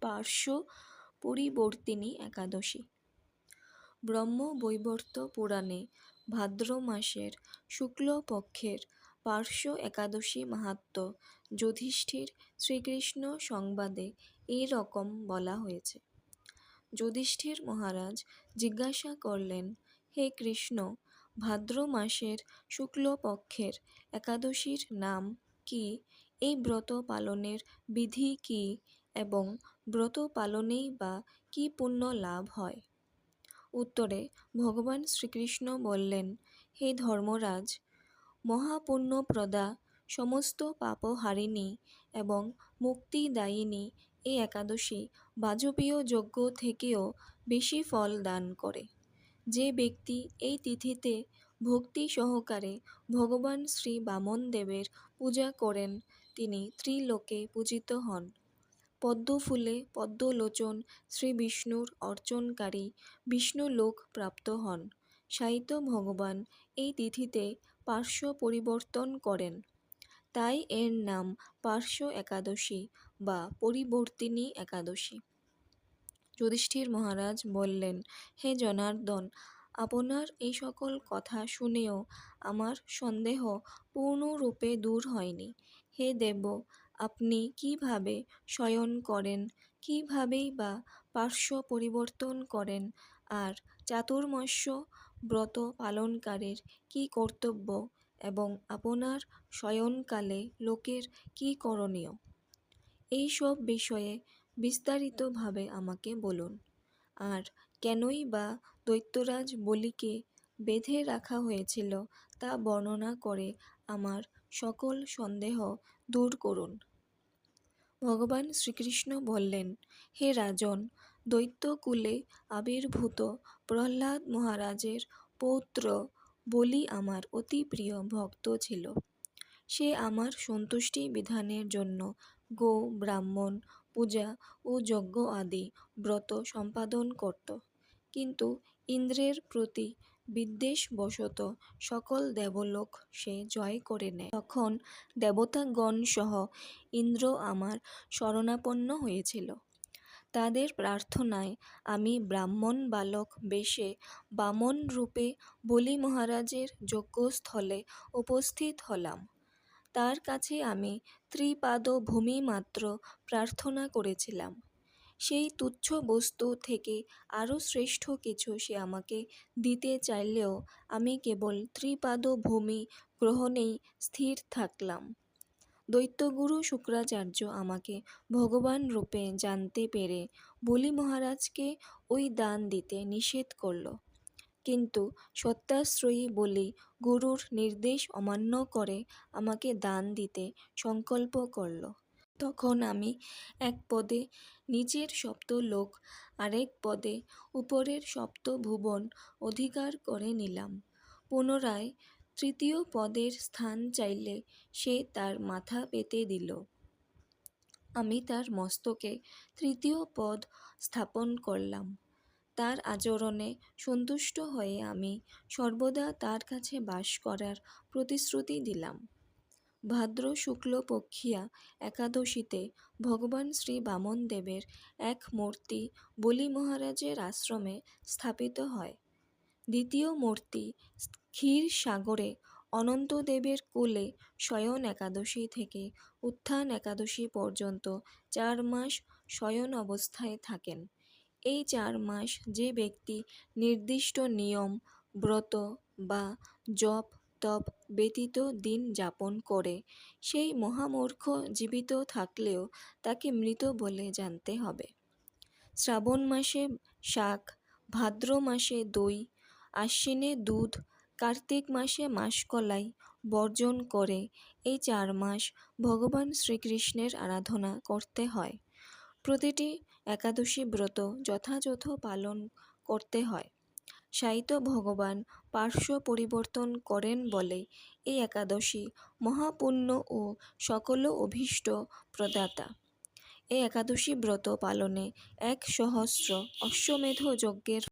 পার্শ্ব পরিবর্তিনী একাদশী। ব্রহ্মবৈবর্ত পুরাণে ভাদ্র মাসের শুক্লপক্ষের পার্শ্ব একাদশী মাহাত্ম্য যুধিষ্ঠির শ্রীকৃষ্ণ সংবাদে এই রকম বলা হয়েছে। যুধিষ্ঠির মহারাজ জিজ্ঞাসা করলেন, হে কৃষ্ণ, ভাদ্র মাসের শুক্লপক্ষের একাদশীর নাম কি? এই ব্রত পালনের বিধি কি এবং ব্রত পালনেই বা কি পুণ্য লাভ হয়? উত্তরে ভগবান শ্রীকৃষ্ণ বললেন, হে ধর্মরাজ, মহাপুণ্যপ্রদা, সমস্ত পাপহারিণী এবং মুক্তিদায়িনী এই একাদশী বাজপেয় যজ্ঞ থেকেও বেশি ফল দান করে। যে ব্যক্তি এই তিথিতে ভক্তি সহকারে ভগবান শ্রী বামনদেবের পূজা করেন তিনি ত্রিলোকে পূজিত হন। পদ্মফুলে পদ্মলোচন শ্রী বিষ্ণুর অর্চনকারী বিষ্ণুলোক প্রাপ্ত হন। সাহিত্য ভগবান এই তিথিতে পার্শ্ব পরিবর্তন করেন, তাই এর নাম পার্শ্ব একাদশী বা পরিবর্তিনী একাদশী। যুধিষ্ঠির মহারাজ বললেন, হে জনার্দন, আপনার এই সকল কথা শুনেও আমার সন্দেহ পূর্ণরূপে দূর হয়নি। হে দেব, আপনি কিভাবে শয়ন করেন, কিভাবেই বা পার্শ্ব পরিবর্তন করেন, আর চাতুর্মাস্য ব্রত পালনকারীর কি কর্তব্য এবং আপনার শয়নকালে লোকের কি করণীয়, এই সব বিষয়ে বিস্তারিতভাবে আমাকে বলুন। আর কেনই বা দৈত্যরাজ বলিকে বেঁধে রাখা হয়েছিল তা বর্ণনা করে আমার সকল সন্দেহ দূর করুন। ভগবান শ্রীকৃষ্ণ বললেন, হে রাজন, দৈত্যকুলে আবির্ভূত প্রহ্লাদ মহারাজের পৌত্র বলি আমার অতি প্রিয় ভক্ত ছিল। সে আমার সন্তুষ্টি বিধানের জন্য গো, ব্রাহ্মণ, পূজা ও যজ্ঞ আদি ব্রত সম্পাদন করত। কিন্তু ইন্দ্রের প্রতি বিদ্বেষবশত সকল দেবলোক সে জয় করে নেয়। তখন দেবতাগণ সহ ইন্দ্র আমার শরণাপন্ন হয়েছিল। তাদের প্রার্থনায় আমি ব্রাহ্মণ বালক বেশে বামন রূপে বলি মহারাজের যজ্ঞস্থলে উপস্থিত হলাম। তার কাছে আমি ত্রিপাদ ভূমি মাত্র প্রার্থনা করেছিলাম। সেই তুচ্ছ বস্তু থেকে আরও শ্রেষ্ঠ কিছু সে আমাকে দিতে চাইলেও আমি কেবল ত্রিপাদ ভূমি গ্রহণেই স্থির থাকলাম। দৈত্যগুরু শুক্রাচার্য আমাকে ভগবান রূপে জানতে পেরে বলি মহারাজকে ওই দান দিতে নিষেধ করল। কিন্তু সত্যাশ্রয়ী বলি গুরুর নির্দেশ অমান্য করে আমাকে দান দিতে সংকল্প করল। তখন আমি এক পদে নিচের সপ্তলোক, আরেক পদে উপরের সপ্তভুবন অধিকার করে নিলাম। পুনরায় তৃতীয় পদের স্থান চাইলে সে তার মাথা পেতে দিল। আমি তার মস্তকে তৃতীয় পদ স্থাপন করলাম। তার আচরণে সন্তুষ্ট হয়ে আমি সর্বদা তার কাছে বাস করার প্রতিশ্রুতি দিলাম। ভাদ্র শুক্লপক্ষিয়া একাদশীতে ভগবান শ্রী বামনদেবের এক মূর্তি বলি মহারাজের আশ্রমে স্থাপিত হয়। দ্বিতীয় মূর্তি ক্ষীরসাগরে অনন্তদেবের কোলে শয়ন একাদশী থেকে উত্থান একাদশী পর্যন্ত 4 মাস শয়ন অবস্থায় থাকেন। এই 4 মাস যে ব্যক্তি নির্দিষ্ট নিয়ম, ব্রত বা জপ তপ ব্যতীত দিন যাপন করে, সেই মহামূর্খ জীবিত থাকলেও তাকে মৃত বলে জানতে হবে। শ্রাবণ মাসে শাক, ভাদ্র মাসে দই, আশ্বিনে দুধ, কার্তিক মাসে মাসকলাই বর্জন করে এই 4 মাস ভগবান শ্রীকৃষ্ণের আরাধনা করতে হয়। প্রতিটি একাদশী ব্রত যথাযথ পালন করতে হয়। সাহিত্য ভগবান পার্শ্ব পরিবর্তন করেন বলে এই একাদশী মহাপুণ্য ও সকল অভীষ্ট প্রদাতা। এই একাদশী ব্রত পালনে 1 সহস্র অশ্বমেধ যজ্ঞের